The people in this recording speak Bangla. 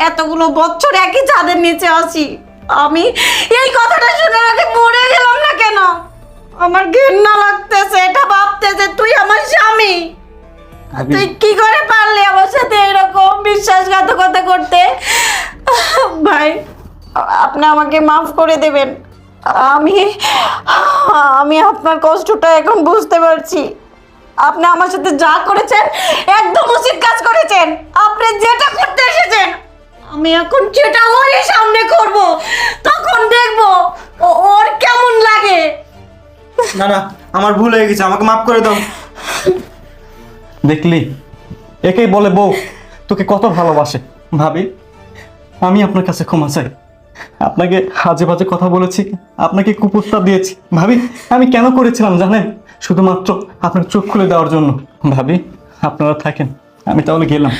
এতগুলো বছর একই ছাদের নিচে আছি, আমি এই কথাটা শুনে আগে মরে গেলাম না কেন? আমার ঘৃণা লাগতেছে এটা ভাবতে যে তুই আমার স্বামী। তুই কি করে পারলি আমার সাথে এরকম বিশ্বাসঘাতকতা করতে? ভাই, আপনি আমাকে মাফ করে দেবেন। আমি আমি আপনার কষ্টটা এখন বুঝতে পারছি। আপনি আমার সাথে যা করেছেন একদম উচিত কাজ করেছেন। আপনি যেটা করতে এসেছেন আমি এখন যেটা ওর সামনে করব, তখন দেখব ওর কেমন লাগে। না না, আমার ভুল হয়ে গেছে, আমাকে মাফ করে দাও। দেখলি, একেই বলে বউ তোকে কত ভালোবাসে। ভাবি, আমি আপনার কাছে ক্ষমা চাই। আপনাকে হাজে বাজে কথা বলেছি, আপনাকে কুপ্রস্তাব দিয়েছি। ভাবি, আমি কেন করেছিলাম জানেন? শুধুমাত্র আপনার চোখ খুলে দেওয়ার জন্য। ভাবি, আপনারা থাকেন, আমি তাহলে গেলাম।